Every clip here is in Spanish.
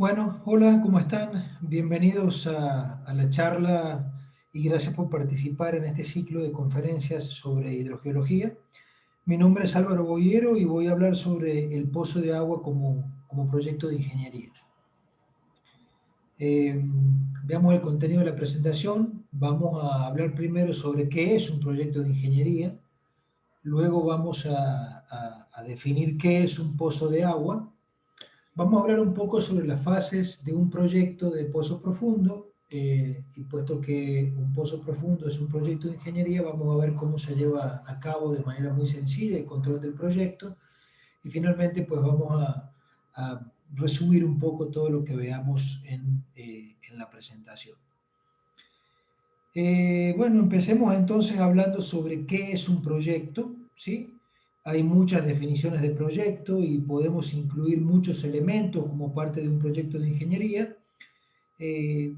Bueno, hola, ¿cómo están? Bienvenidos a la charla y gracias por participar en este ciclo de conferencias sobre hidrogeología. Mi nombre es Álvaro Boyero y voy a hablar sobre el pozo de agua como proyecto de ingeniería. Eh, Veamos el contenido de la presentación. Vamos a hablar primero sobre qué es un proyecto de ingeniería. Luego vamos a definir qué es un pozo de agua. Vamos a hablar un poco sobre las fases de un proyecto de pozo profundo, y puesto que un pozo profundo es un proyecto de ingeniería, vamos a ver cómo se lleva a cabo de manera muy sencilla el control del proyecto y finalmente pues vamos a resumir un poco todo lo que veamos en la presentación. Bueno, empecemos entonces hablando sobre qué es un proyecto, ¿sí? Hay muchas definiciones de proyecto y podemos incluir muchos elementos como parte de un proyecto de ingeniería.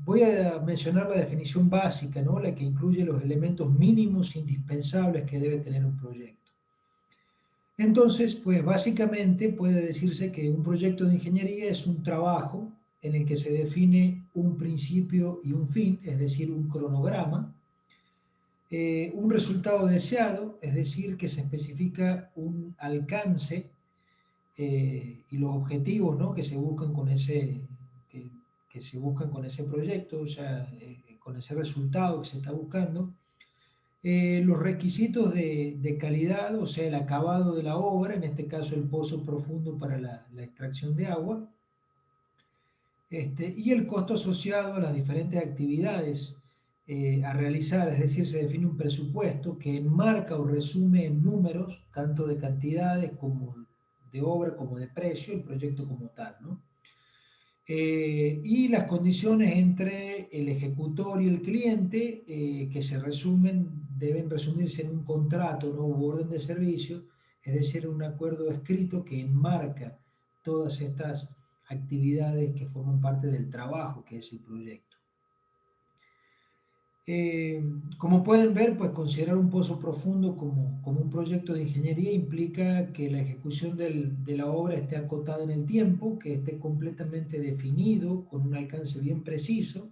Voy a mencionar la definición básica, ¿no? La que incluye los elementos mínimos indispensables que debe tener un proyecto. Entonces, pues básicamente puede decirse que un proyecto de ingeniería es un trabajo en el que se define un principio y un fin, es decir, un cronograma, un resultado deseado, es decir, que se especifica un alcance y los objetivos, ¿no?, que se buscan con que se buscan con ese proyecto, o sea, con ese resultado que se está buscando. Los requisitos de calidad, o sea, el acabado de la obra, en este caso el pozo profundo para la extracción de agua, y el costo asociado a las diferentes actividades a realizar, es decir, se define un presupuesto que enmarca o resume en números, tanto de cantidades como de obra como de precio, el proyecto como tal, ¿no? Y las condiciones entre el ejecutor y el cliente, que se resumen, deben resumirse en un contrato, ¿no?, u orden de servicio, es decir, un acuerdo escrito que enmarca todas estas actividades que forman parte del trabajo que es el proyecto. Eh, Como pueden ver, pues considerar un pozo profundo como un proyecto de ingeniería implica que la ejecución de la obra esté acotada en el tiempo, que esté completamente definido, con un alcance bien preciso,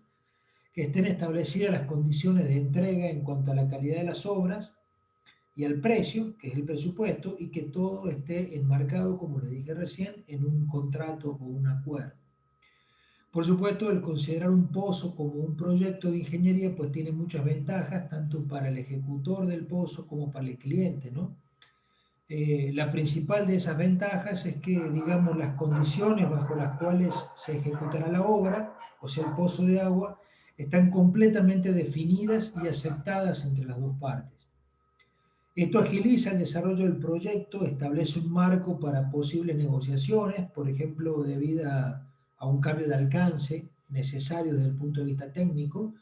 que estén establecidas las condiciones de entrega en cuanto a la calidad de las obras y al precio, que es el presupuesto, y que todo esté enmarcado, como les dije recién, en un contrato o un acuerdo. Por supuesto, el considerar un pozo como un proyecto de ingeniería pues tiene muchas ventajas, tanto para el ejecutor del pozo como para el cliente, ¿no? La principal de esas ventajas es que, digamos, las condiciones bajo las cuales se ejecutará la obra, o sea, el pozo de agua, están completamente definidas y aceptadas entre las dos partes. Esto agiliza el desarrollo del proyecto, establece un marco para posibles negociaciones, por ejemplo, debido a un cambio de alcance necesario desde el punto de vista técnico,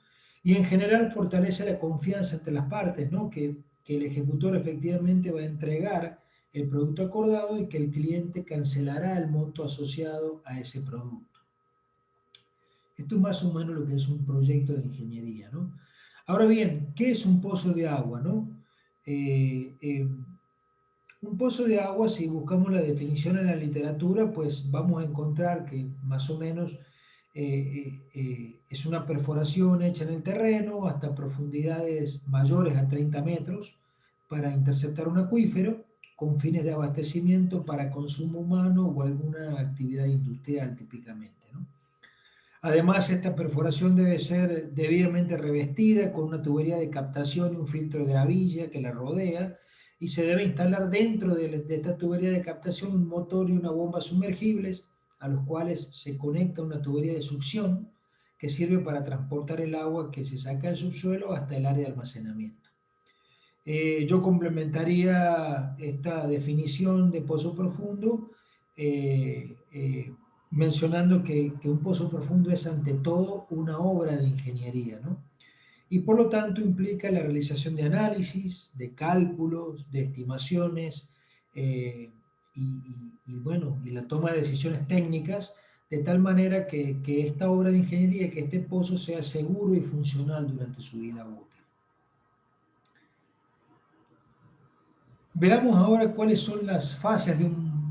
y en general fortalece la confianza entre las partes, ¿no? Que el ejecutor efectivamente va a entregar el producto acordado y que el cliente cancelará el monto asociado a ese producto. Esto es más o menos lo que es un proyecto de ingeniería, ¿no? Ahora bien, ¿qué es un pozo de agua, no? Eh, eh, un pozo de agua, si buscamos la definición en la literatura, pues vamos a encontrar que más o menos es una perforación hecha en el terreno hasta profundidades mayores a 30 metros para interceptar un acuífero con fines de abastecimiento para consumo humano o alguna actividad industrial típicamente, ¿no? Además, esta perforación debe ser debidamente revestida con una tubería de captación y un filtro de gravilla que la rodea, y se debe instalar dentro de esta tubería de captación un motor y una bomba sumergibles a los cuales se conecta una tubería de succión que sirve para transportar el agua que se saca del subsuelo hasta el área de almacenamiento. Yo complementaría esta definición de pozo profundo mencionando que un pozo profundo es ante todo una obra de ingeniería, ¿no? Y por lo tanto implica la realización de análisis, de cálculos, de estimaciones bueno, y la toma de decisiones técnicas de tal manera que esta obra de ingeniería, que este pozo sea seguro y funcional durante su vida útil. Veamos ahora cuáles son las fases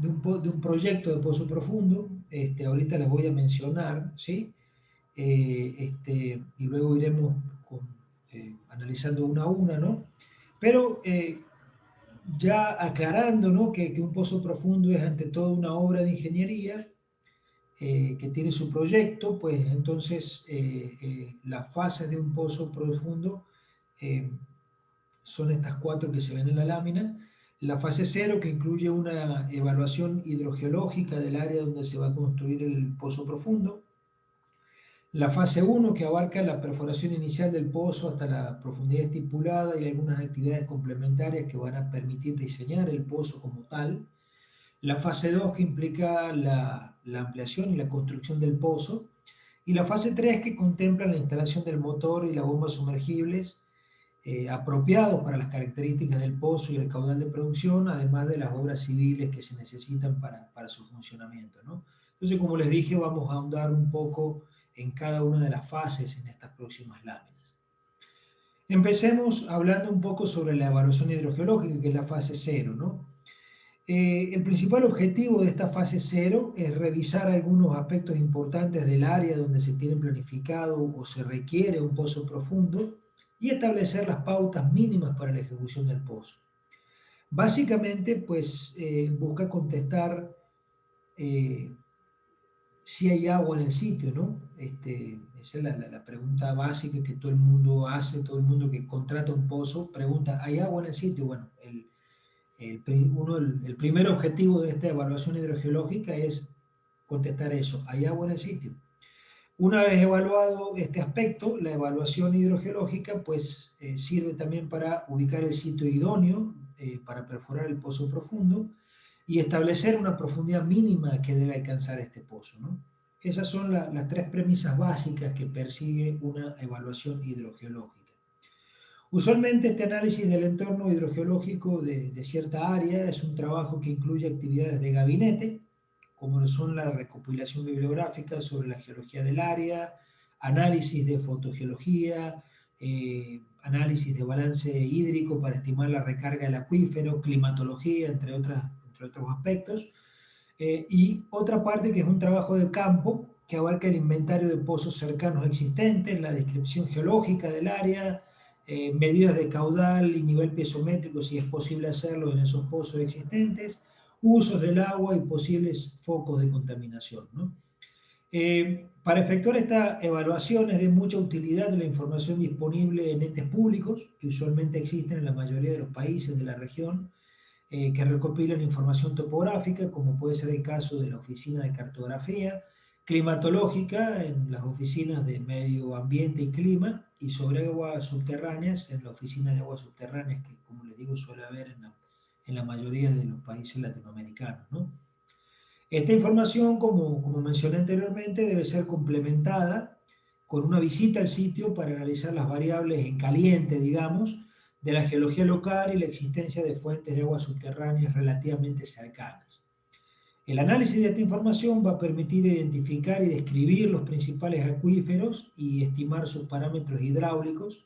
de un proyecto de pozo profundo. Ahorita les voy a mencionar, ¿sí? Y luego iremos analizando una a una, ¿no? Pero ya aclarando, ¿no? Que un pozo profundo es ante todo una obra de ingeniería que tiene su proyecto, pues entonces las fases de un pozo profundo eh, son estas cuatro que se ven en la lámina. La fase cero, que incluye una evaluación hidrogeológica del área donde se va a construir el pozo profundo. La fase 1, que abarca la perforación inicial del pozo hasta la profundidad estipulada y algunas actividades complementarias que van a permitir diseñar el pozo como tal. La fase 2, que implica la ampliación y la construcción del pozo. Y la fase 3, que contempla la instalación del motor y la bomba sumergibles apropiados para las características del pozo y el caudal de producción, además de las obras civiles que se necesitan para su funcionamiento, ¿no? Entonces, como les dije, vamos a ahondar un poco en cada una de las fases en estas próximas láminas. Empecemos hablando un poco sobre la evaluación hidrogeológica, que es la fase 0, ¿no? El principal objetivo de esta fase 0 es revisar algunos aspectos importantes del área donde se tiene planificado o se requiere un pozo profundo y establecer las pautas mínimas para la ejecución del pozo. Básicamente, pues busca contestar si hay agua en el sitio, ¿no? Esa es la pregunta básica que todo el mundo hace, todo el mundo que contrata un pozo pregunta, ¿hay agua en el sitio? Bueno, el primer objetivo de esta evaluación hidrogeológica es contestar eso, ¿hay agua en el sitio? Una vez evaluado este aspecto, la evaluación hidrogeológica pues sirve también para ubicar el sitio idóneo para perforar el pozo profundo y establecer una profundidad mínima que debe alcanzar este pozo, ¿no? Esas son las tres premisas básicas que persigue una evaluación hidrogeológica. Usualmente este análisis del entorno hidrogeológico de cierta área es un trabajo que incluye actividades de gabinete, como son la recopilación bibliográfica sobre la geología del área, análisis de fotogeología, análisis de balance hídrico para estimar la recarga del acuífero, climatología, entre otros aspectos. Y otra parte que es un trabajo de campo que abarca el inventario de pozos cercanos existentes, la descripción geológica del área, medidas de caudal y nivel piezométrico si es posible hacerlo en esos pozos existentes, usos del agua y posibles focos de contaminación, ¿no? Para efectuar esta evaluación es de mucha utilidad la información disponible en entes públicos, que usualmente existen en la mayoría de los países de la región, que recopilan información topográfica, como puede ser el caso de la Oficina de Cartografía, climatológica en las oficinas de Medio Ambiente y Clima, y sobre aguas subterráneas en la Oficina de Aguas Subterráneas, que como les digo suele haber en la mayoría de los países latinoamericanos, ¿no? Esta información, como mencioné anteriormente, debe ser complementada con una visita al sitio para analizar las variables en caliente, digamos, de la geología local y la existencia de fuentes de aguas subterráneas relativamente cercanas. El análisis de esta información va a permitir identificar y describir los principales acuíferos y estimar sus parámetros hidráulicos,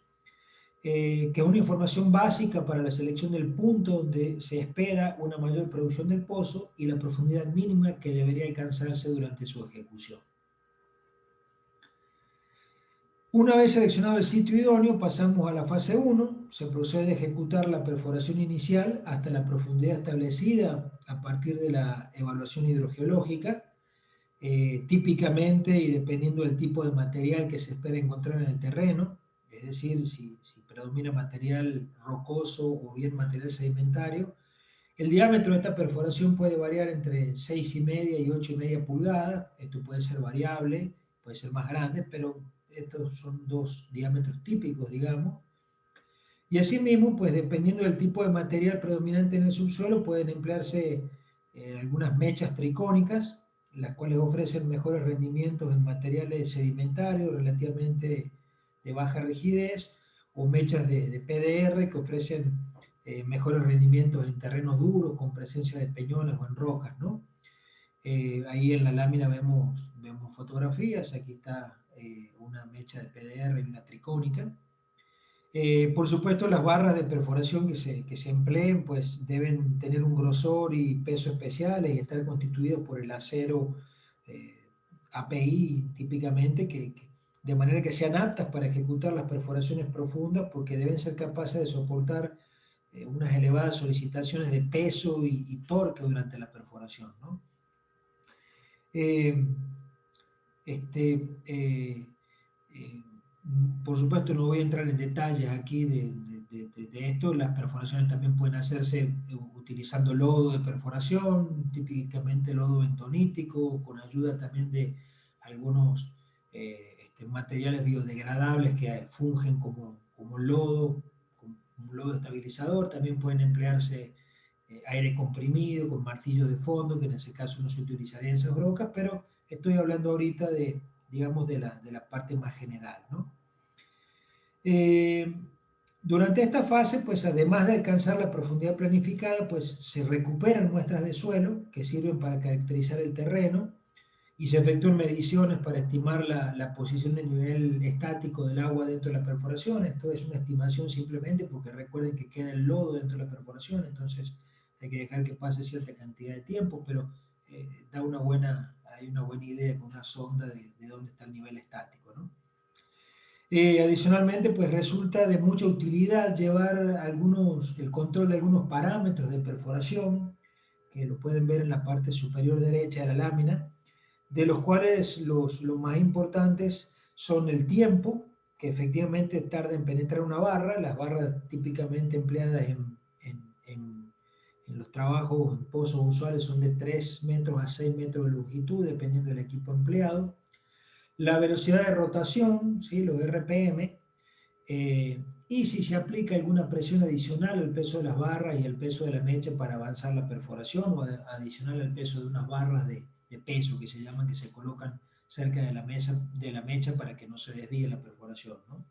que es una información básica para la selección del punto donde se espera una mayor producción del pozo y la profundidad mínima que debería alcanzarse durante su ejecución. Una vez seleccionado el sitio idóneo, pasamos a la fase 1, se procede a ejecutar la perforación inicial hasta la profundidad establecida a partir de la evaluación hidrogeológica, típicamente y dependiendo del tipo de material que se espera encontrar en el terreno, es decir, si predomina material rocoso o bien material sedimentario. El diámetro de esta perforación puede variar entre 6,5 y 8,5 pulgadas, esto puede ser variable, puede ser más grande, pero estos son dos diámetros típicos, digamos. Y asimismo, pues dependiendo del tipo de material predominante en el subsuelo, pueden emplearse algunas mechas tricónicas, las cuales ofrecen mejores rendimientos en materiales sedimentarios relativamente de baja rigidez, o mechas de PDR que ofrecen mejores rendimientos en terrenos duros, con presencia de peñones o en rocas, ¿no? Ahí en la lámina vemos fotografías, aquí está una mecha de PDR y una tricónica. Por supuesto, las barras de perforación que se empleen pues deben tener un grosor y peso especiales y estar constituidos por el acero eh, API típicamente, de manera que sean aptas para ejecutar las perforaciones profundas porque deben ser capaces de soportar unas elevadas solicitaciones de peso y torque durante la perforación, ¿no? Eh, este, eh, eh, por supuesto, no voy a entrar en detalles aquí de esto. Las perforaciones también pueden hacerse utilizando lodo de perforación, típicamente lodo bentonítico, con ayuda también de algunos materiales biodegradables que fungen como lodo, como un lodo estabilizador. También pueden emplearse aire comprimido con martillo de fondo, que en ese caso no se utilizaría en esas brocas, pero estoy hablando ahorita de, digamos, de la parte más general, ¿no? Eh, durante esta fase, pues además de alcanzar la profundidad planificada, pues se recuperan muestras de suelo que sirven para caracterizar el terreno y se efectúan mediciones para estimar la posición del nivel estático del agua dentro de la perforación. Esto es una estimación simplemente porque recuerden que queda el lodo dentro de la perforación, entonces hay que dejar que pase cierta cantidad de tiempo, pero hay una buena idea con una sonda de dónde está el nivel estático, ¿no? Adicionalmente, pues resulta de mucha utilidad llevar el control de algunos parámetros de perforación, que lo pueden ver en la parte superior derecha de la lámina, de los cuales los más importantes son el tiempo, que efectivamente tarda en penetrar una barra, las barras típicamente empleadas en los trabajos en pozos usuales son de 3 metros a 6 metros de longitud, dependiendo del equipo empleado. La velocidad de rotación, ¿sí? Los RPM, y si se aplica alguna presión adicional al peso de las barras y el peso de la mecha para avanzar la perforación o adicional al peso de unas barras de peso que se llaman, que se colocan cerca de la mecha para que no se desvíe la perforación, ¿no?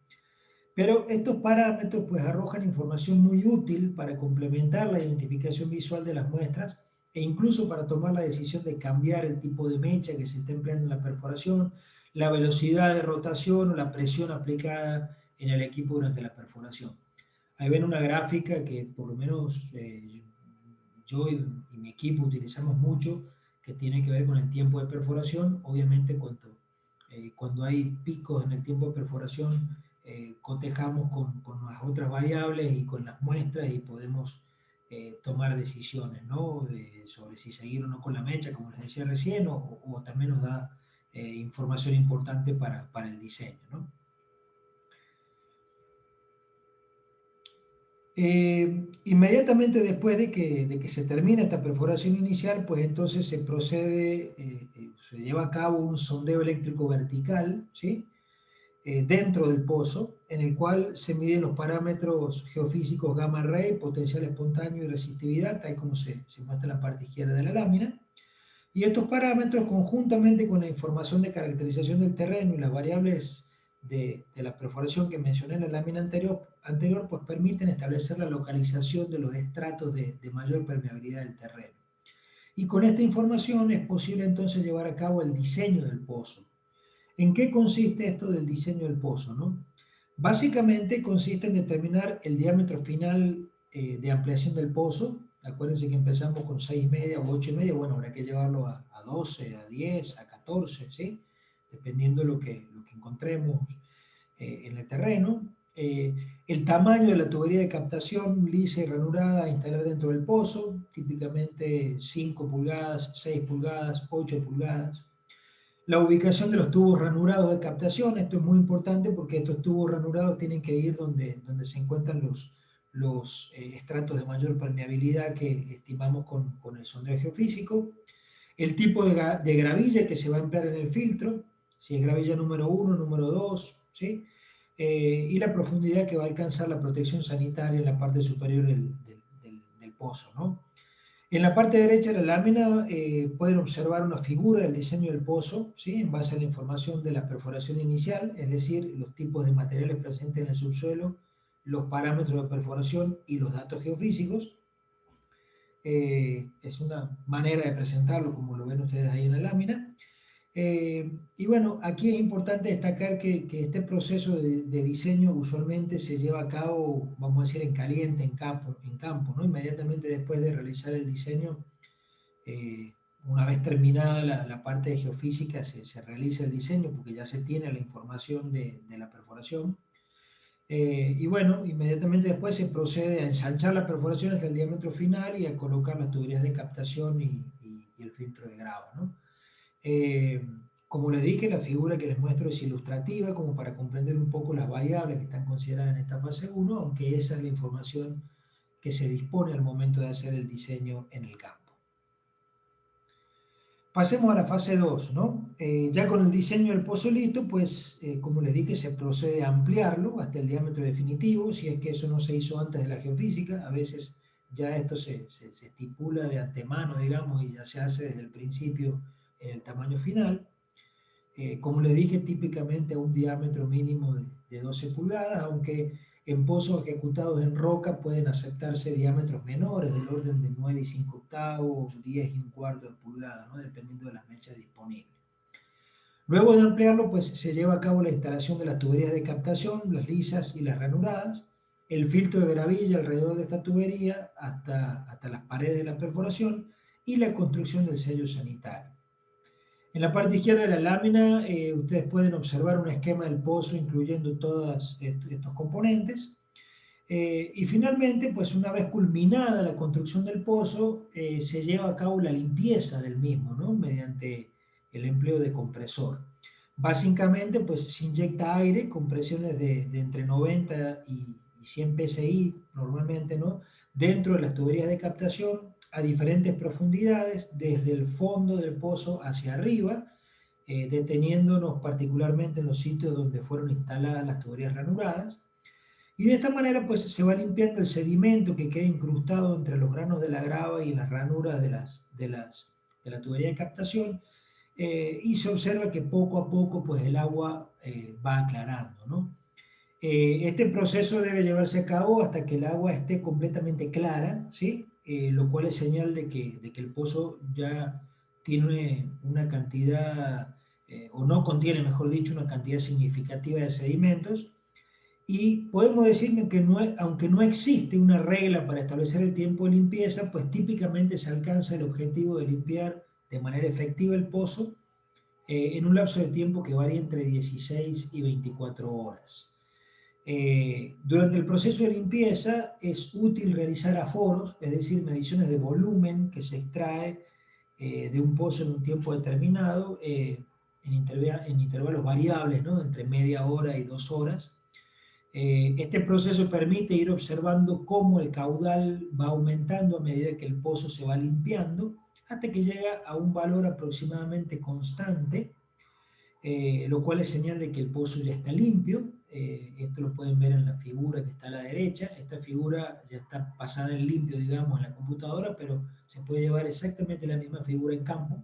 Pero estos parámetros pues arrojan información muy útil para complementar la identificación visual de las muestras e incluso para tomar la decisión de cambiar el tipo de mecha que se está empleando en la perforación, la velocidad de rotación o la presión aplicada en el equipo durante la perforación. Ahí ven una gráfica que por lo menos yo y mi equipo utilizamos mucho, que tiene que ver con el tiempo de perforación. Obviamente cuando hay picos en el tiempo de perforación, cotejamos con las otras variables y con las muestras y podemos tomar decisiones, ¿no? Sobre si seguir o no con la mecha, como les decía recién, o también nos da información importante para el diseño, ¿no? Inmediatamente después de que se termina esta perforación inicial, pues entonces se procede, se lleva a cabo un sondeo eléctrico vertical, ¿sí? Dentro del pozo, en el cual se miden los parámetros geofísicos gamma ray, potencial espontáneo y resistividad, tal como se muestra en la parte izquierda de la lámina. Y estos parámetros, conjuntamente con la información de caracterización del terreno y las variables de la perforación que mencioné en la lámina anterior, pues permiten establecer la localización de los estratos de mayor permeabilidad del terreno. Y con esta información es posible entonces llevar a cabo el diseño del pozo. ¿En qué consiste esto del diseño del pozo, no? Básicamente consiste en determinar el diámetro final de ampliación del pozo. Acuérdense que empezamos con 6,5 o 8,5, bueno, habrá que llevarlo a 12, a 10, a 14, ¿sí? Dependiendo de lo que encontremos en el terreno. El tamaño de la tubería de captación lisa y ranurada a instalar dentro del pozo, típicamente 5 pulgadas, 6 pulgadas, 8 pulgadas. La ubicación de los tubos ranurados de captación, esto es muy importante porque estos tubos ranurados tienen que ir donde se encuentran los estratos de mayor permeabilidad que estimamos con el sondeo geofísico. El tipo de gravilla que se va a emplear en el filtro, si es gravilla número 1, número 2, ¿sí? Y la profundidad que va a alcanzar la protección sanitaria en la parte superior del pozo, ¿no? En la parte derecha de la lámina pueden observar una figura del diseño del pozo, ¿sí? En base a la información de la perforación inicial, es decir, los tipos de materiales presentes en el subsuelo, los parámetros de perforación y los datos geofísicos. Es una manera de presentarlo como lo ven ustedes ahí en la lámina. Y bueno, aquí es importante destacar que este proceso de diseño usualmente se lleva a cabo, vamos a decir, en caliente, en campo, ¿no? Inmediatamente después de realizar el diseño, una vez terminada la parte de geofísica, se realiza el diseño porque ya se tiene la información de la perforación. Y bueno, inmediatamente después se procede a ensanchar la perforación hasta el diámetro final y a colocar las tuberías de captación y el filtro de grava, ¿no? Eh, Como les dije, la figura que les muestro es ilustrativa, como para comprender un poco las variables que están consideradas en esta fase 1, aunque esa es la información que se dispone al momento de hacer el diseño en el campo. Pasemos a la fase 2, ¿no? Ya con el diseño del pozo listo, pues como les dije, se procede a ampliarlo hasta el diámetro definitivo, si es que eso no se hizo antes de la geofísica. A veces ya esto se estipula de antemano, digamos, y ya se hace desde el principio en el tamaño final. Como les dije, típicamente a un diámetro mínimo de 12 pulgadas, aunque en pozos ejecutados en roca pueden aceptarse diámetros menores, del orden de 9 y 5 octavos, 10 y un cuarto de pulgada, ¿no? Dependiendo de las mechas disponibles. Luego de ampliarlo, pues se lleva a cabo la instalación de las tuberías de captación, las lisas y las ranuradas, el filtro de gravilla alrededor de esta tubería hasta las paredes de la perforación y la construcción del sello sanitario. En la parte izquierda de la lámina ustedes pueden observar un esquema del pozo incluyendo todos estos componentes. Y finalmente, pues una vez culminada la construcción del pozo, se lleva a cabo la limpieza del mismo, ¿no? Mediante el empleo de compresor. Básicamente, pues se inyecta aire con presiones de entre 90 y 100 psi normalmente, ¿no? Dentro de las tuberías de captación a diferentes profundidades, desde el fondo del pozo hacia arriba, deteniéndonos particularmente en los sitios donde fueron instaladas las tuberías ranuradas. Y de esta manera pues se va limpiando el sedimento que queda incrustado entre los granos de la grava y las ranuras de la tubería de captación, y se observa que poco a poco pues el agua va aclarando, ¿no? Este proceso debe llevarse a cabo hasta que el agua esté completamente clara, ¿sí? Lo cual es señal de que el pozo ya tiene una cantidad, o no contiene, mejor dicho, una cantidad significativa de sedimentos. Y podemos decir que aunque no existe una regla para establecer el tiempo de limpieza, pues típicamente se alcanza el objetivo de limpiar de manera efectiva el pozo en un lapso de tiempo que varía entre 16 y 24 horas. Durante el proceso de limpieza es útil realizar aforos, es decir, mediciones de volumen que se extrae de un pozo en un tiempo determinado, en intervalos variables, ¿no? Entre media hora y 2 horas. Este proceso permite ir observando cómo el caudal va aumentando a medida que el pozo se va limpiando, hasta que llega a un valor aproximadamente constante, lo cual es señal de que el pozo ya está limpio. Esto lo pueden ver en la figura que está a la derecha. Esta figura ya está pasada en limpio, digamos, en la computadora, pero se puede llevar exactamente la misma figura en campo.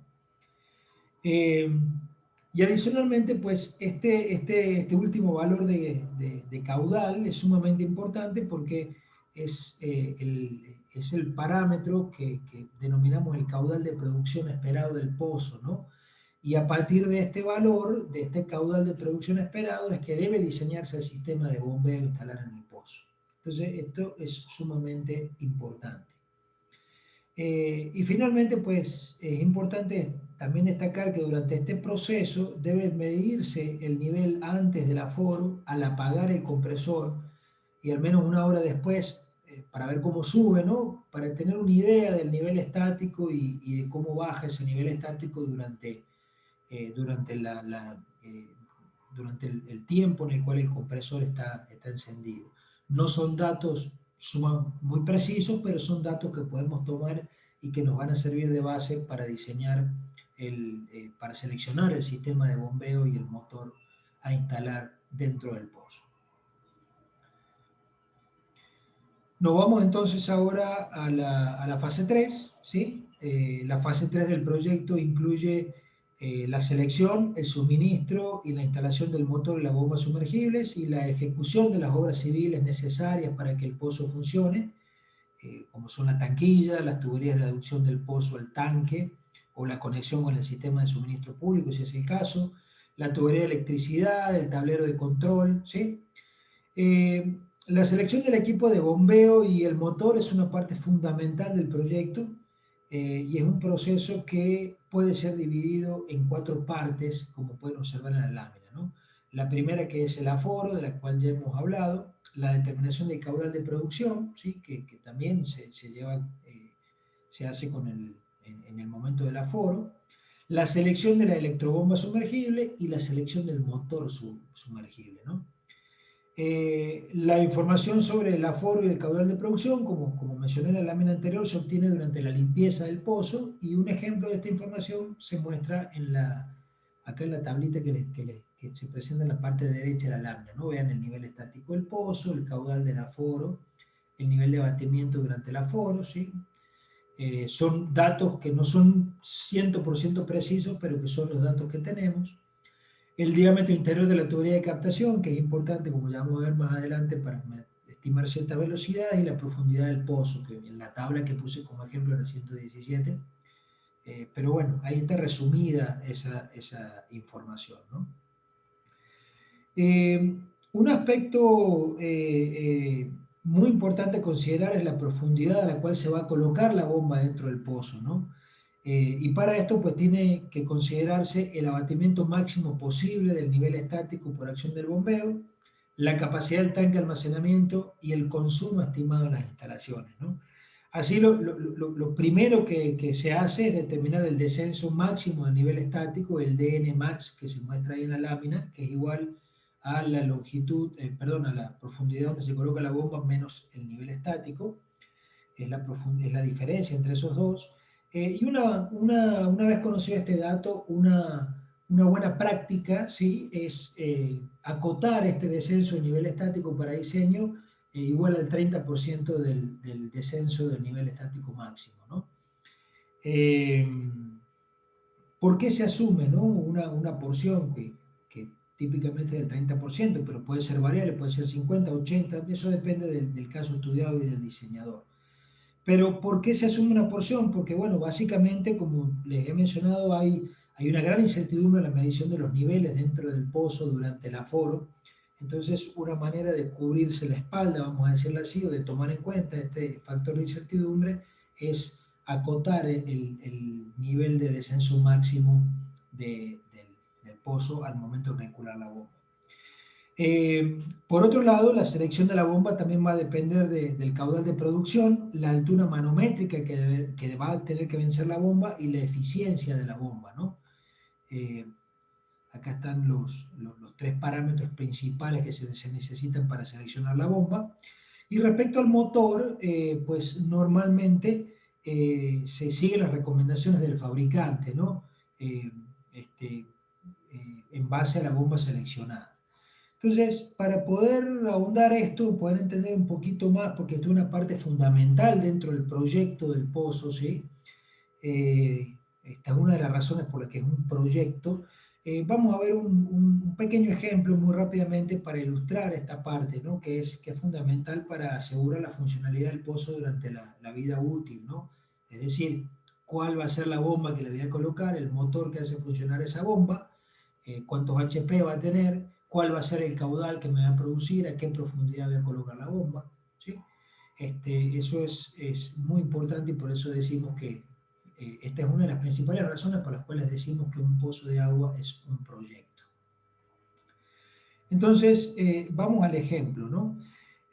Y adicionalmente, pues este último valor de caudal es sumamente importante porque es el parámetro que denominamos el caudal de producción esperado del pozo, ¿no? Y a partir de este valor, de este caudal de producción esperado, es que debe diseñarse el sistema de bombeo instalado en el pozo. Entonces, esto es sumamente importante. Y finalmente, pues es importante también destacar que durante este proceso debe medirse el nivel antes del aforo al apagar el compresor y al menos una hora después para ver cómo sube, ¿no? Para tener una idea del nivel estático y de cómo baja ese nivel estático durante el tiempo en el cual el compresor está encendido. No son datos muy precisos, pero son datos que podemos tomar y que nos van a servir de base para diseñar, para seleccionar el sistema de bombeo y el motor a instalar dentro del pozo. Nos vamos entonces ahora a la fase 3, ¿sí? La fase 3 del proyecto incluye la selección, el suministro y la instalación del motor y las bombas sumergibles y la ejecución de las obras civiles necesarias para que el pozo funcione, como son la tanquilla, las tuberías de aducción del pozo al tanque o la conexión con el sistema de suministro público, si es el caso, la tubería de electricidad, el tablero de control, ¿sí? La selección del equipo de bombeo y el motor es una parte fundamental del proyecto y es un proceso que puede ser dividido en 4 partes, como pueden observar en la lámina, ¿no? La primera, que es el aforo, de la cual ya hemos hablado, la determinación del caudal de producción, ¿sí? que también se lleva, se hace en el momento del aforo, la selección de la electrobomba sumergible y la selección del motor sumergible, ¿no? La información sobre el aforo y el caudal de producción, como mencioné en la lámina anterior, se obtiene durante la limpieza del pozo, y un ejemplo de esta información se muestra acá en la tablita que se presenta en la parte derecha de la lámina, ¿no? Vean el nivel estático del pozo, el caudal del aforo, el nivel de abatimiento durante el aforo, ¿sí? Son datos que no son 100% precisos, pero que son los datos que tenemos. El diámetro interior de la tubería de captación, que es importante, como ya vamos a ver más adelante, para estimar ciertas velocidades, y la profundidad del pozo, que en la tabla que puse como ejemplo era 117. Pero bueno, ahí está resumida esa información, ¿no? Un aspecto muy importante a considerar es la profundidad a la cual se va a colocar la bomba dentro del pozo, ¿no? Y para esto pues tiene que considerarse el abatimiento máximo posible del nivel estático por acción del bombeo, la capacidad del tanque de almacenamiento y el consumo estimado en las instalaciones, ¿no? Así lo primero que se hace es determinar el descenso máximo del nivel estático, el DN max, que se muestra ahí en la lámina, que es igual a la longitud, perdón, a la profundidad donde se coloca la bomba menos el nivel estático, es la diferencia entre esos dos. Y una vez conocido este dato, una buena práctica, ¿sí? Es acotar este descenso de nivel estático para diseño igual al 30% del descenso del nivel estático máximo, ¿no? ¿Por qué se asume, ¿no? Una porción que típicamente es del 30%, pero puede ser variable, puede ser 50, 80, eso depende del caso estudiado y del diseñador. Pero ¿por qué se asume una porción? Porque, bueno, básicamente, como les he mencionado, hay una gran incertidumbre en la medición de los niveles dentro del pozo durante el aforo. Entonces, una manera de cubrirse la espalda, vamos a decirlo así, o de tomar en cuenta este factor de incertidumbre, es acotar el nivel de descenso máximo del pozo al momento de calcular la bomba. Por otro lado, la selección de la bomba también va a depender del caudal de producción, la altura manométrica que va a tener que vencer la bomba y la eficiencia de la bomba, ¿no? Acá están los 3 parámetros principales que se necesitan para seleccionar la bomba. Y respecto al motor, pues normalmente se siguen las recomendaciones del fabricante, ¿no? En base a la bomba seleccionada. Entonces, para poder ahondar esto, poder entender un poquito más, porque esto es una parte fundamental dentro del proyecto del pozo, ¿sí? Esta es una de las razones por las que es un proyecto. Vamos a ver un pequeño ejemplo muy rápidamente para ilustrar esta parte, ¿no? que es fundamental para asegurar la funcionalidad del pozo durante la vida útil, ¿no? Es decir, cuál va a ser la bomba que le voy a colocar, el motor que hace funcionar esa bomba, cuántos HP va a tener, cuál va a ser el caudal que me va a producir, a qué profundidad voy a colocar la bomba, ¿sí? Eso es muy importante, y por eso decimos que esta es una de las principales razones por las cuales decimos que un pozo de agua es un proyecto. Entonces, vamos al ejemplo, ¿no?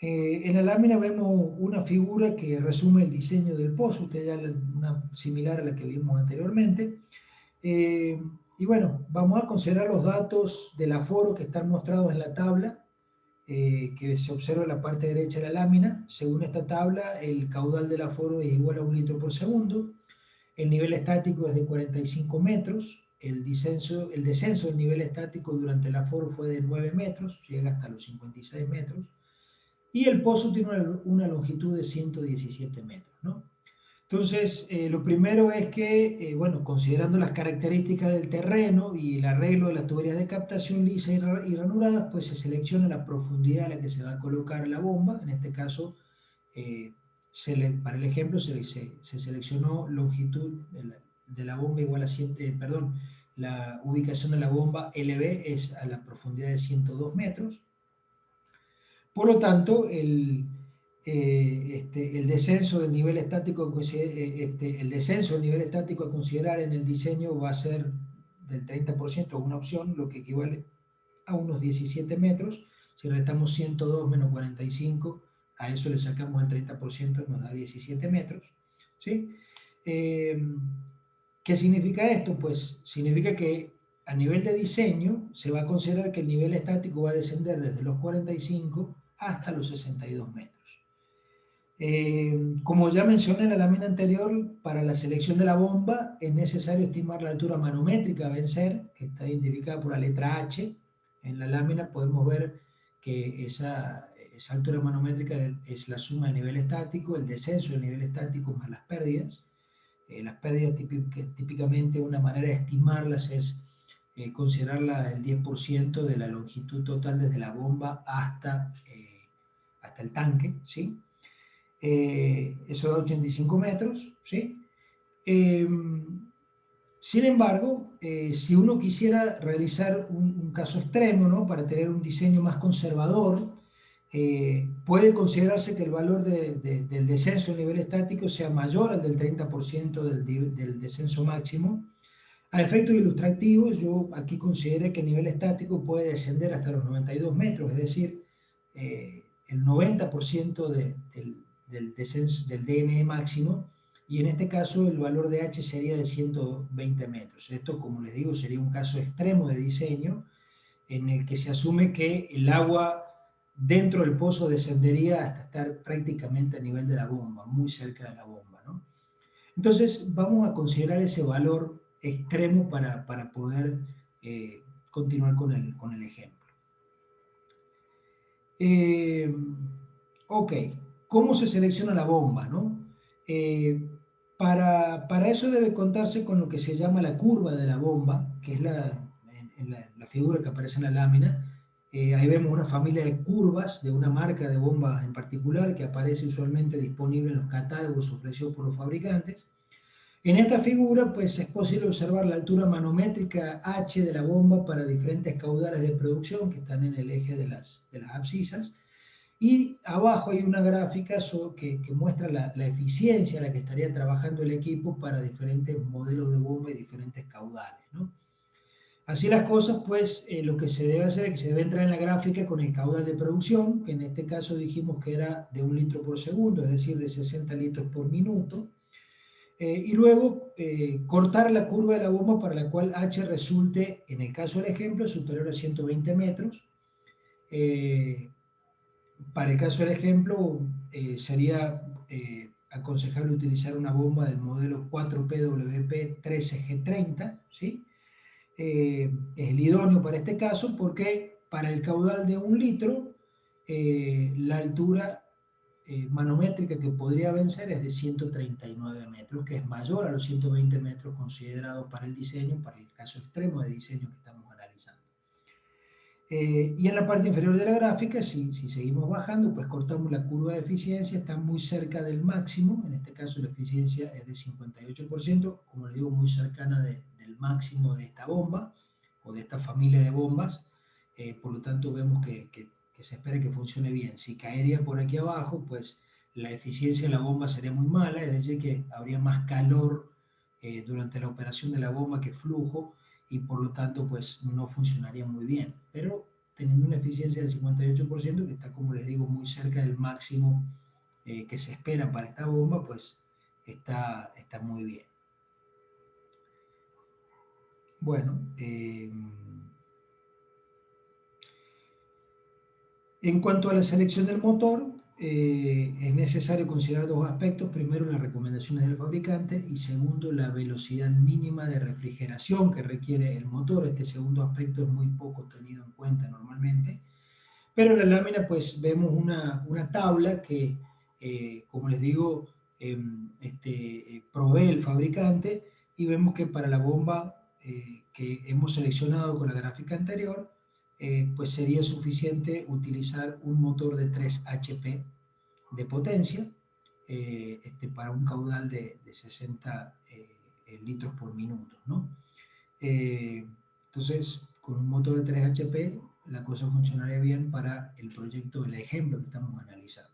En la lámina vemos una figura que resume el diseño del pozo, ustedes ya una similar a la que vimos anteriormente. Y bueno, vamos a considerar los datos del aforo que están mostrados en la tabla, que se observa en la parte derecha de la lámina. Según esta tabla, el caudal del aforo es igual a 1 litro por segundo. El nivel estático es de 45 metros. El descenso del nivel estático durante el aforo fue de 9 metros, llega hasta los 56 metros. Y el pozo tiene una longitud de 117 metros, ¿no? Entonces, lo primero es que, bueno, considerando las características del terreno y el arreglo de las tuberías de captación lisas y ranuradas, pues se selecciona la profundidad a la que se va a colocar la bomba. En este caso, para el ejemplo, se seleccionó longitud, de la bomba igual a 100, perdón, la ubicación de la bomba LB es a la profundidad de 102 metros. Por lo tanto, el descenso del nivel estático, el descenso del nivel estático a considerar en el diseño va a ser del 30%, una opción, lo que equivale a unos 17 metros. Si restamos 102 menos 45, a eso le sacamos el 30%, nos da 17 metros. ¿Sí? ¿Qué significa esto? Pues significa que a nivel de diseño se va a considerar que el nivel estático va a descender desde los 45 hasta los 62 metros. Como ya mencioné en la lámina anterior, para la selección de la bomba es necesario estimar la altura manométrica a vencer, que está identificada por la letra H. En la lámina podemos ver que esa altura manométrica es la suma del nivel estático, el descenso del nivel estático más las pérdidas. Las pérdidas típicamente una manera de estimarlas es considerarla el 10% de la longitud total desde la bomba hasta el tanque, ¿sí? Eso da 85 metros, ¿sí? Sin embargo, si uno quisiera realizar un caso extremo, ¿no? Para tener un diseño más conservador, puede considerarse que el valor del descenso del nivel estático sea mayor al del 30% del descenso máximo. A efectos ilustrativos, yo aquí consideré que el nivel estático puede descender hasta los 92 metros, es decir, el 90% del descenso del DNE máximo, y en este caso el valor de H sería de 120 metros. Esto, como les digo, sería un caso extremo de diseño en el que se asume que el agua dentro del pozo descendería hasta estar prácticamente a nivel de la bomba, muy cerca de la bomba, ¿no? Entonces vamos a considerar ese valor extremo para poder continuar con el ejemplo. Ok, ¿cómo se selecciona la bomba, no? Para eso debe contarse con lo que se llama la curva de la bomba, que es la figura que aparece en la lámina. Ahí vemos una familia de curvas de una marca de bomba en particular que aparece usualmente disponible en los catálogos ofrecidos por los fabricantes. En esta figura pues es posible observar la altura manométrica H de la bomba para diferentes caudales de producción que están en el eje de las abscisas. Y abajo hay una gráfica que muestra la eficiencia a la que estaría trabajando el equipo para diferentes modelos de bomba y diferentes caudales, ¿no? Así las cosas, pues lo que se debe hacer es que se debe entrar en la gráfica con el caudal de producción, que en este caso dijimos que era de 1 litro por segundo, es decir, de 60 litros por minuto. Y luego cortar la curva de la bomba para la cual H resulte, en el caso del ejemplo, superior a 120 metros. Para el caso del ejemplo, sería aconsejable utilizar una bomba del modelo 4PWP 13G30, ¿sí? Es el idóneo para este caso porque para el caudal de 1 litro, la altura manométrica que podría vencer es de 139 metros, que es mayor a los 120 metros considerados para el diseño, para el caso extremo de diseño que estamos analizando. Y en la parte inferior de la gráfica, si seguimos bajando, pues cortamos la curva de eficiencia, está muy cerca del máximo, en este caso la eficiencia es de 58%, como les digo, muy cercana del máximo de esta bomba, o de esta familia de bombas, por lo tanto vemos que se espera que funcione bien. Si caería por aquí abajo, pues la eficiencia de la bomba sería muy mala, es decir, que habría más calor durante la operación de la bomba que flujo, y por lo tanto pues no funcionaría muy bien, pero teniendo una eficiencia del 58%, que está, como les digo, muy cerca del máximo que se espera para esta bomba, pues está muy bien. Bueno, en cuanto a la selección del motor, es necesario considerar dos aspectos. Primero, las recomendaciones del fabricante, y segundo, la velocidad mínima de refrigeración que requiere el motor. Este segundo aspecto es muy poco tenido en cuenta normalmente. Pero en la lámina pues vemos una tabla que, como les digo, provee el fabricante, y vemos que para la bomba que hemos seleccionado con la gráfica anterior, pues sería suficiente utilizar un motor de 3 HP de potencia para un caudal de 60 litros por minuto, ¿no? Entonces, con un motor de 3 HP, la cosa funcionaría bien para el proyecto, el ejemplo que estamos analizando.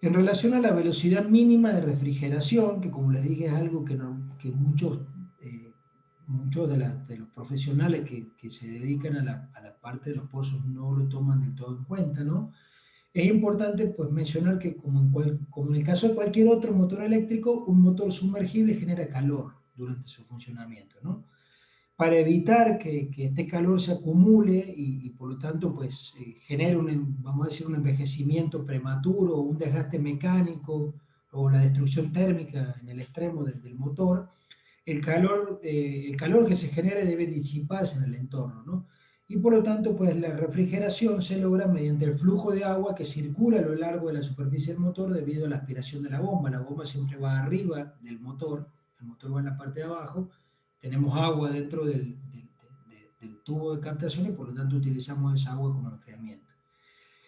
En relación a la velocidad mínima de refrigeración, que como les dije es algo que muchos de los profesionales que se dedican a la parte de los pozos no lo toman del todo en cuenta, ¿no? Es importante pues, mencionar que como en el caso de cualquier otro motor eléctrico, un motor sumergible genera calor durante su funcionamiento, ¿no? Para evitar que este calor se acumule y por lo tanto pues, genere vamos a decir, un envejecimiento prematuro o un desgaste mecánico o la destrucción térmica en el extremo del motor, el calor que se genere debe disiparse en el entorno, ¿no? Y por lo tanto, pues la refrigeración se logra mediante el flujo de agua que circula a lo largo de la superficie del motor debido a la aspiración de la bomba. La bomba siempre va arriba del motor, el motor va en la parte de abajo, tenemos agua dentro del tubo de captación y por lo tanto utilizamos esa agua como enfriamiento.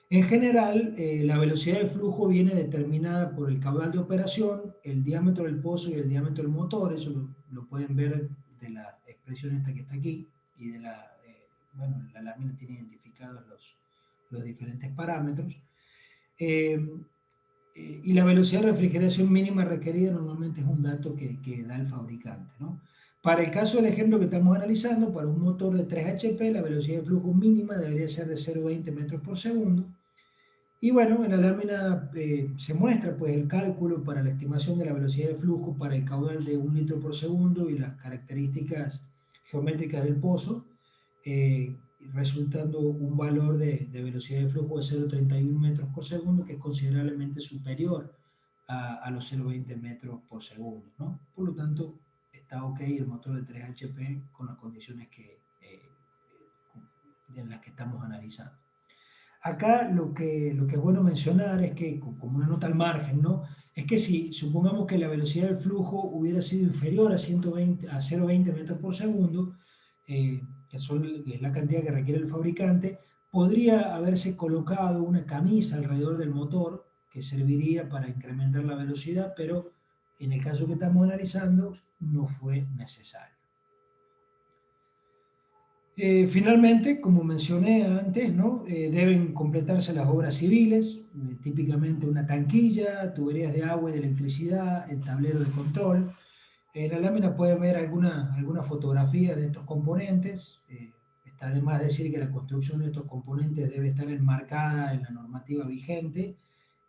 En general, la velocidad del flujo viene determinada por el caudal de operación, el diámetro del pozo y el diámetro del motor. Eso lo pueden ver de la expresión esta que está aquí. Y bueno, la lámina tiene identificados los diferentes parámetros. Y la velocidad de refrigeración mínima requerida normalmente es un dato que da el fabricante, ¿no? Para el caso del ejemplo que estamos analizando, para un motor de 3 HP, la velocidad de flujo mínima debería ser de 0,20 metros por segundo. Y bueno, en la lámina se muestra pues, el cálculo para la estimación de la velocidad de flujo para el caudal de 1 litro por segundo y las características geométricas del pozo, resultando un valor de velocidad de flujo de 0,31 metros por segundo, que es considerablemente superior a los 0,20 metros por segundo, ¿no? Por lo tanto, está ok el motor de 3 HP con las condiciones en las que estamos analizando. Acá lo que es bueno mencionar es que, como una nota al margen, ¿no? Es que si supongamos que la velocidad del flujo hubiera sido inferior a 0,20 metros por segundo, que es la cantidad que requiere el fabricante, podría haberse colocado una camisa alrededor del motor que serviría para incrementar la velocidad, pero en el caso que estamos analizando no fue necesario. Finalmente, como mencioné antes, ¿no? Deben completarse las obras civiles, típicamente una tanquilla, tuberías de agua y de electricidad, el tablero de control. En la lámina pueden ver algunas fotografías de estos componentes. Está de más decir que la construcción de estos componentes debe estar enmarcada en la normativa vigente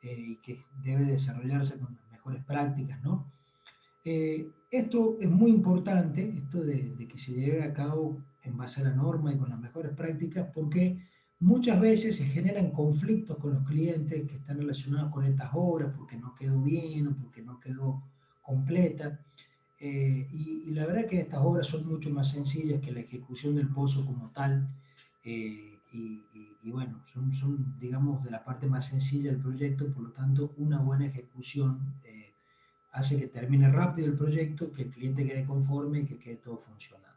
y que debe desarrollarse con las mejores prácticas, ¿no? Esto es muy importante, esto de que se lleve a cabo en base a la norma y con las mejores prácticas, porque muchas veces se generan conflictos con los clientes que están relacionados con estas obras, porque no quedó bien o porque no quedó completa. Y la verdad que estas obras son mucho más sencillas que la ejecución del pozo como tal. Y bueno, son, digamos, de la parte más sencilla del proyecto, por lo tanto, una buena ejecución hace que termine rápido el proyecto, que el cliente quede conforme y que quede todo funcionando.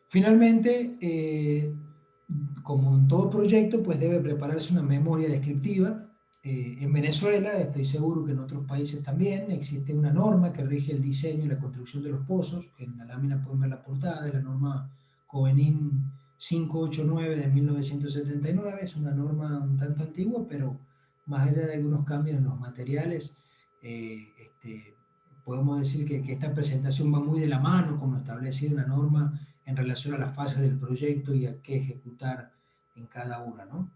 Finalmente, como en todo proyecto, pues debe prepararse una memoria descriptiva. En Venezuela, estoy seguro que en otros países también, existe una norma que rige el diseño y la construcción de los pozos, que en la lámina pueden ver la portada de la norma Covenin 589 de 1979. Es una norma un tanto antigua, pero más allá de algunos cambios en los materiales, podemos decir que esta presentación va muy de la mano con lo establecido en la norma en relación a las fases del proyecto y a qué ejecutar en cada una, ¿no?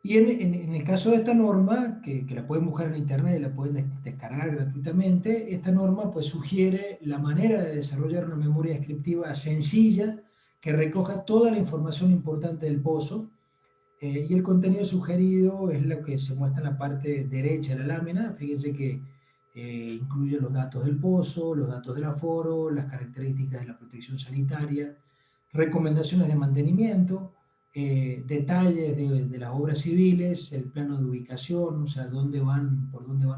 Y en el caso de esta norma, que la pueden buscar en internet y la pueden descargar gratuitamente, esta norma pues sugiere la manera de desarrollar una memoria descriptiva sencilla que recoja toda la información importante del pozo, y el contenido sugerido es lo que se muestra en la parte derecha de la lámina. Fíjense que incluye los datos del pozo, los datos del aforo, las características de la protección sanitaria, recomendaciones de mantenimiento, detalles de las obras civiles, el plano de ubicación, o sea, por dónde van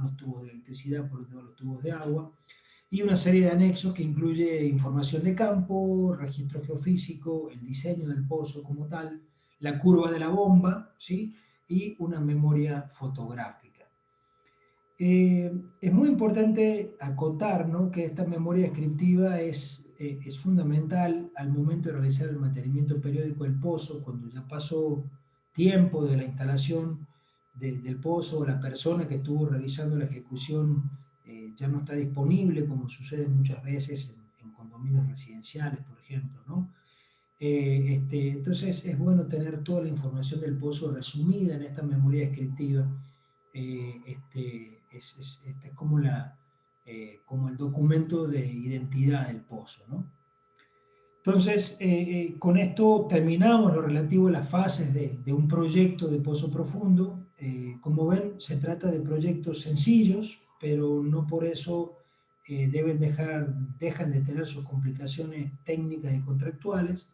los tubos de electricidad, por dónde van los tubos de agua, y una serie de anexos que incluye información de campo, registro geofísico, el diseño del pozo como tal, la curva de la bomba, ¿sí? Y una memoria fotográfica. Es muy importante acotar, ¿no?, que esta memoria descriptiva es fundamental al momento de realizar el mantenimiento periódico del pozo, cuando ya pasó tiempo de la instalación del pozo, o la persona que estuvo realizando la ejecución ya no está disponible, como sucede muchas veces en condominios residenciales, por ejemplo, ¿no? Entonces es bueno tener toda la información del pozo resumida en esta memoria descriptiva. Es como, como el documento de identidad del pozo, ¿no? Entonces, con esto terminamos lo relativo a las fases de un proyecto de pozo profundo. Como ven, se trata de proyectos sencillos, pero no por eso dejan de tener sus complicaciones técnicas y contractuales.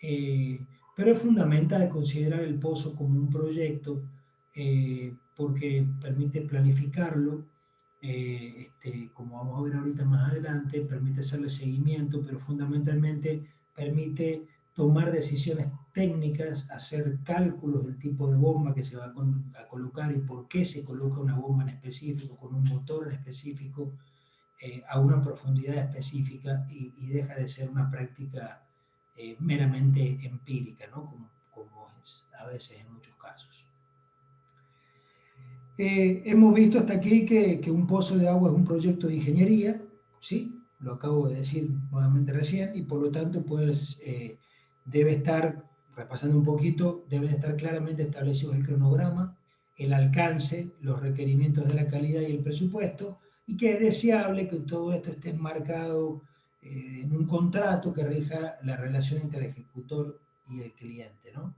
Pero es fundamental considerar el pozo como un proyecto porque permite planificarlo, como vamos a ver ahorita más adelante, permite hacerle seguimiento, pero fundamentalmente permite tomar decisiones técnicas, hacer cálculos del tipo de bomba que se va a colocar y por qué se coloca una bomba en específico, con un motor en específico, a una profundidad específica, y deja de ser una práctica meramente empírica, ¿no?, como es a veces en muchos casos. Hemos visto hasta aquí que un pozo de agua es un proyecto de ingeniería, ¿sí? Lo acabo de decir nuevamente recién, y por lo tanto pues, debe estar, repasando un poquito, deben estar claramente establecidos el cronograma, el alcance, los requerimientos de la calidad y el presupuesto, y que es deseable que todo esto esté enmarcado en un contrato que rija la relación entre el ejecutor y el cliente, ¿no?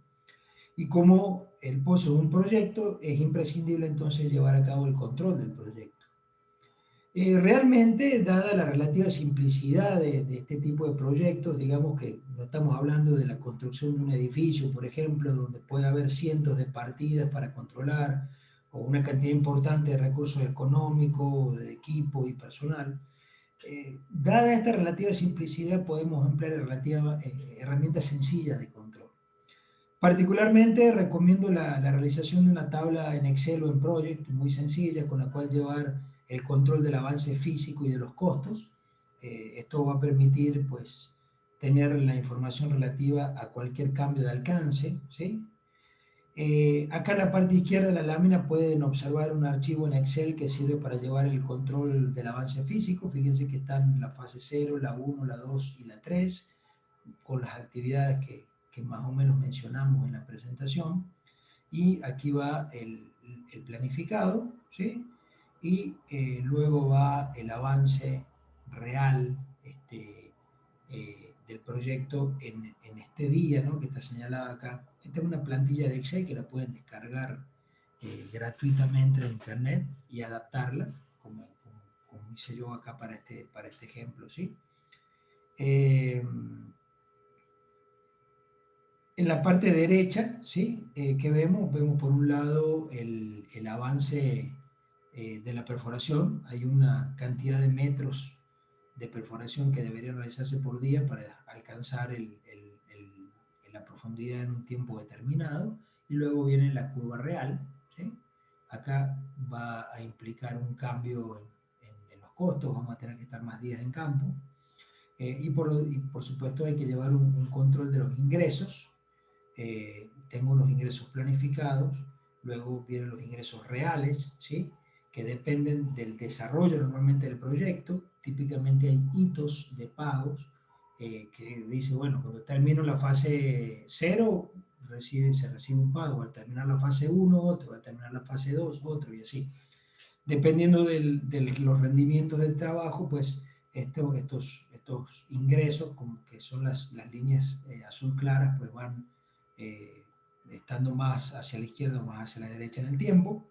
Y como el pozo es un proyecto, es imprescindible entonces llevar a cabo el control del proyecto. Realmente, dada la relativa simplicidad de este tipo de proyectos, digamos que no estamos hablando de la construcción de un edificio, por ejemplo, donde puede haber cientos de partidas para controlar, o una cantidad importante de recursos económicos, de equipo y personal. Dada esta relativa simplicidad, podemos emplear herramientas sencillas de control. Particularmente recomiendo la realización de una tabla en Excel o en Project muy sencilla, con la cual llevar el control del avance físico y de los costos. Esto va a permitir pues tener la información relativa a cualquier cambio de alcance, ¿sí? Acá en la parte izquierda de la lámina pueden observar un archivo en Excel que sirve para llevar el control del avance físico. Fíjense que están la fase 0, la 1, la 2 y la 3, con las actividades que más o menos mencionamos en la presentación. Y aquí va el planificado, ¿sí? Y luego va el avance real del proyecto en este día, ¿no?, que está señalado acá. Esta es una plantilla de Excel que la pueden descargar gratuitamente de internet y adaptarla, como hice yo acá para este ejemplo, ¿sí? En la parte derecha, ¿sí?, que vemos por un lado el avance de la perforación. Hay una cantidad de metros de perforación que deberían realizarse por día para alcanzar la profundidad en un tiempo determinado. Y luego viene la curva real, ¿sí? Acá va a implicar un cambio en los costos, vamos a tener que estar más días en campo. Y por supuesto hay que llevar un control de los ingresos. Tengo los ingresos planificados, luego vienen los ingresos reales, ¿sí?, que dependen del desarrollo normalmente del proyecto. Típicamente hay hitos de pagos que dice, bueno, cuando termino la fase 0 se recibe un pago, al terminar la fase 1 otro, al terminar la fase 2 otro, y así. Dependiendo de los rendimientos del trabajo, pues estos ingresos, como que son las líneas azul claras, pues van estando más hacia la izquierda o más hacia la derecha en el tiempo.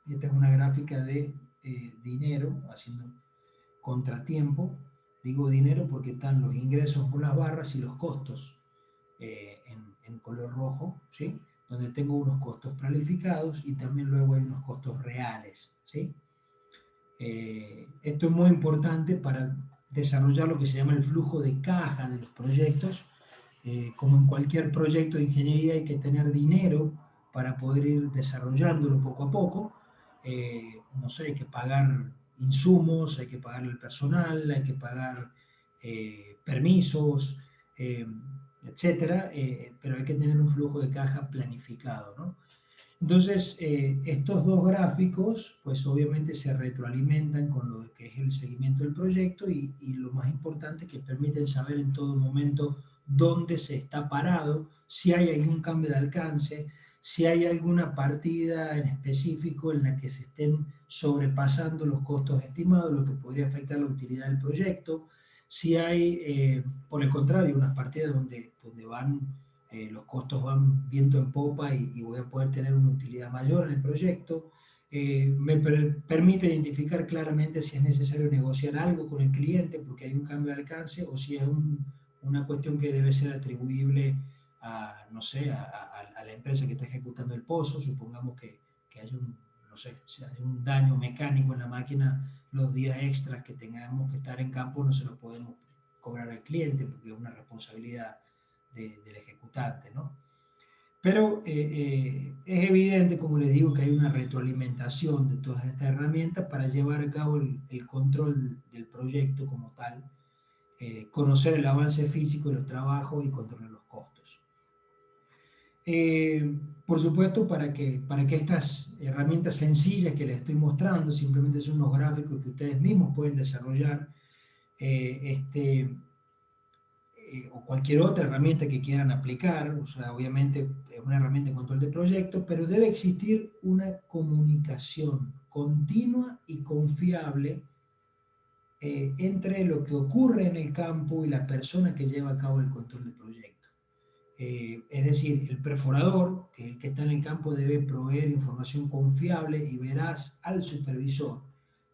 Y esta es una gráfica de dinero haciendo contratiempo. Digo dinero porque están los ingresos por las barras y los costos en color rojo, ¿sí?, donde tengo unos costos planificados y también luego hay unos costos reales, ¿sí? Esto es muy importante para desarrollar lo que se llama el flujo de caja de los proyectos. Como en cualquier proyecto de ingeniería, hay que tener dinero para poder ir desarrollándolo poco a poco. no sé, hay que pagar insumos, hay que pagar el personal, hay que pagar permisos, etcétera, pero hay que tener un flujo de caja planificado, ¿no? Entonces, estos dos gráficos, pues obviamente se retroalimentan con lo que es el seguimiento del proyecto y lo más importante que permiten saber en todo momento dónde se está parado, si hay algún cambio de alcance, si hay alguna partida en específico en la que se estén sobrepasando los costos estimados, lo que podría afectar la utilidad del proyecto, si hay, por el contrario, unas partidas donde van los costos van viento en popa y voy a poder tener una utilidad mayor en el proyecto. Me permite identificar claramente si es necesario negociar algo con el cliente porque hay un cambio de alcance o si es una cuestión que debe ser atribuible a, no sé, a la empresa que está ejecutando el pozo. Supongamos que hay un, no sé, si hay un daño mecánico en la máquina, los días extras que tengamos que estar en campo no se los podemos cobrar al cliente porque es una responsabilidad del ejecutante, ¿no? Pero es evidente, como les digo, que hay una retroalimentación de todas estas herramientas para llevar a cabo el control del proyecto como tal, conocer el avance físico de los trabajos y controlar los costos. Por supuesto, para que estas herramientas sencillas que les estoy mostrando, simplemente son unos gráficos que ustedes mismos pueden desarrollar, o cualquier otra herramienta que quieran aplicar, o sea, obviamente es una herramienta de control de proyectos, pero debe existir una comunicación continua y confiable entre lo que ocurre en el campo y la persona que lleva a cabo el control del proyecto. Es decir, el perforador, que es el que está en el campo, debe proveer información confiable y veraz al supervisor,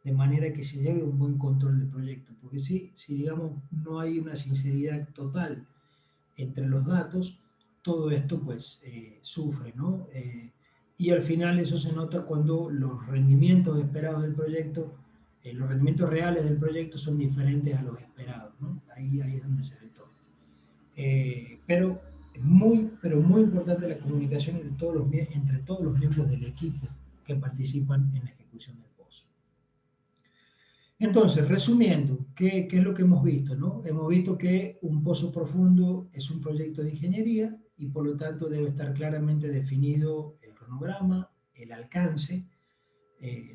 de manera que se lleve un buen control del proyecto. Porque si digamos no hay una sinceridad total entre los datos, todo esto pues sufre, ¿no? Y al final eso se nota cuando los rendimientos esperados del proyecto, los rendimientos reales del proyecto son diferentes a los esperados, ¿no? Ahí es donde se ve todo. Pero pero muy importante la comunicación entre todos los miembros del equipo que participan en la ejecución del pozo. Entonces, resumiendo, ¿qué es lo que hemos visto, no? Hemos visto que un pozo profundo es un proyecto de ingeniería y por lo tanto debe estar claramente definido el cronograma, el alcance,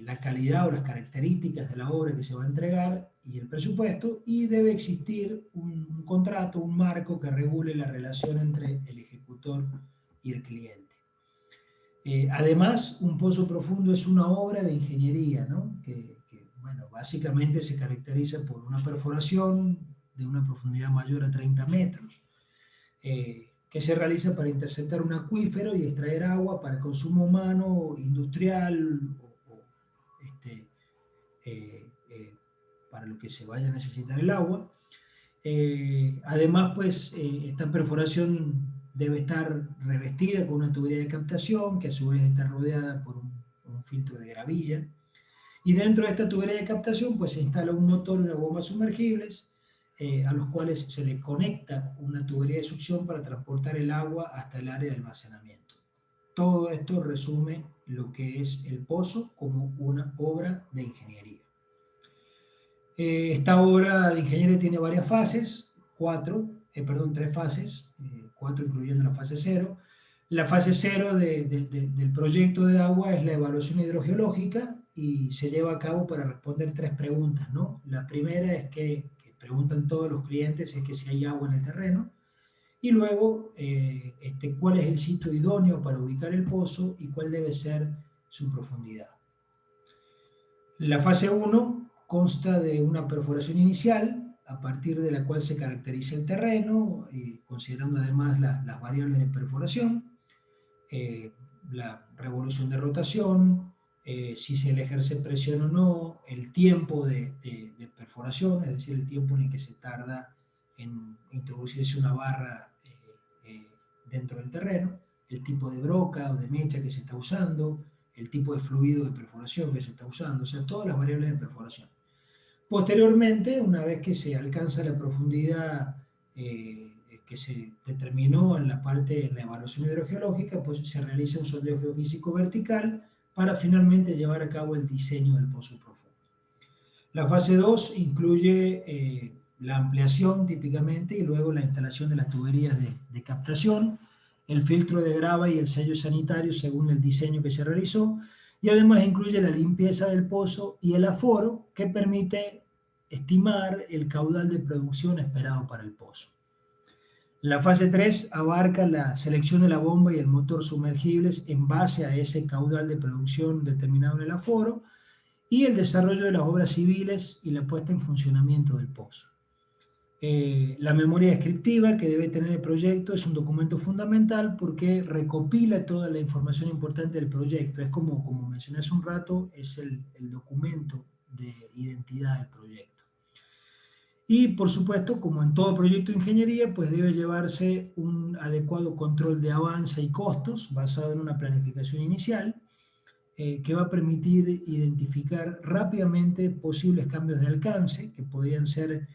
la calidad o las características de la obra que se va a entregar y el presupuesto, y debe existir un contrato, un marco que regule la relación entre el ejecutor y el cliente. Además, un pozo profundo es una obra de ingeniería, ¿no? Bueno, básicamente se caracteriza por una perforación de una profundidad mayor a 30 metros, que se realiza para interceptar un acuífero y extraer agua para consumo humano, industrial, este, para lo que se vaya a necesitar el agua. Además, pues, esta perforación debe estar revestida con una tubería de captación, que a su vez está rodeada por un filtro de gravilla. Y dentro de esta tubería de captación, pues, se instala un motor y una bomba sumergibles, a los cuales se le conecta una tubería de succión para transportar el agua hasta el área de almacenamiento. Todo esto resume lo que es el pozo como una obra de ingeniería. Esta obra de ingeniería tiene varias fases, tres fases, 4 incluyendo la fase 0. La fase 0 del proyecto de agua es la evaluación hidrogeológica y se lleva a cabo para responder 3 preguntas, ¿no? La primera es que preguntan todos los clientes, es que si hay agua en el terreno, y luego cuál es el sitio idóneo para ubicar el pozo y cuál debe ser su profundidad. La fase 1 consta de una perforación inicial, a partir de la cual se caracteriza el terreno, considerando además las variables de perforación, la revolución de rotación, si se le ejerce presión o no, el tiempo de perforación, es decir, el tiempo en el que se tarda en introducirse una barra dentro del terreno, el tipo de broca o de mecha que se está usando, el tipo de fluido de perforación que se está usando, o sea, todas las variables de perforación. Posteriormente, una vez que se alcanza la profundidad que se determinó en la evaluación hidrogeológica, pues se realiza un sondeo geofísico vertical para finalmente llevar a cabo el diseño del pozo profundo. La fase 2 incluye la ampliación típicamente y luego la instalación de las tuberías de captación, el filtro de grava y el sello sanitario según el diseño que se realizó, y además incluye la limpieza del pozo y el aforo que permite estimar el caudal de producción esperado para el pozo. La fase 3 abarca la selección de la bomba y el motor sumergibles en base a ese caudal de producción determinado en el aforo y el desarrollo de las obras civiles y la puesta en funcionamiento del pozo. La memoria descriptiva que debe tener el proyecto es un documento fundamental porque recopila toda la información importante del proyecto. Es como mencioné hace un rato, es el documento de identidad del proyecto. Y por supuesto, como en todo proyecto de ingeniería, pues debe llevarse un adecuado control de avance y costos basado en una planificación inicial que va a permitir identificar rápidamente posibles cambios de alcance que podrían ser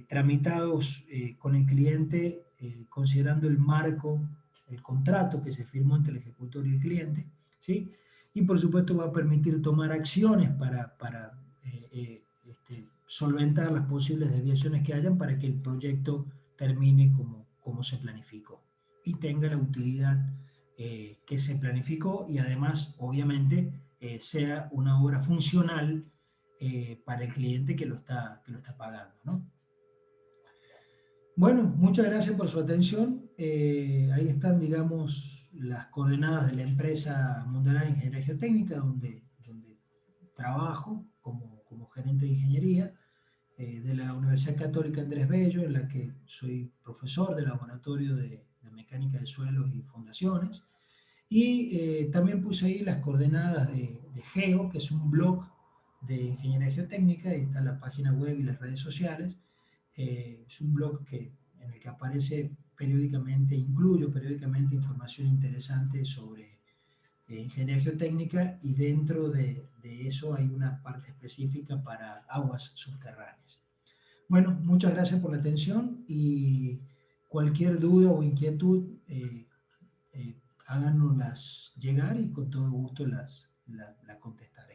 tramitados con el cliente considerando el marco, el contrato que se firmó entre el ejecutor y el cliente, ¿sí? Y por supuesto va a permitir tomar acciones para solventar las posibles desviaciones que hayan para que el proyecto termine como se planificó y tenga la utilidad que se planificó y además, obviamente, sea una obra funcional para el cliente que lo está pagando, ¿no? Bueno, muchas gracias por su atención. Ahí están, digamos, las coordenadas de la empresa Mundaray Ingeniería Geotécnica, donde trabajo como gerente de ingeniería de la Universidad Católica Andrés Bello, en la que soy profesor del laboratorio de mecánica de suelos y fundaciones. Y también puse ahí las coordenadas de Geo, que es un blog de ingeniería geotécnica, ahí está la página web y las redes sociales. Es un blog en el que aparece periódicamente, incluyo periódicamente información interesante sobre ingeniería geotécnica y dentro de eso hay una parte específica para aguas subterráneas. Bueno, muchas gracias por la atención y cualquier duda o inquietud, háganoslas llegar y con todo gusto la contestaré.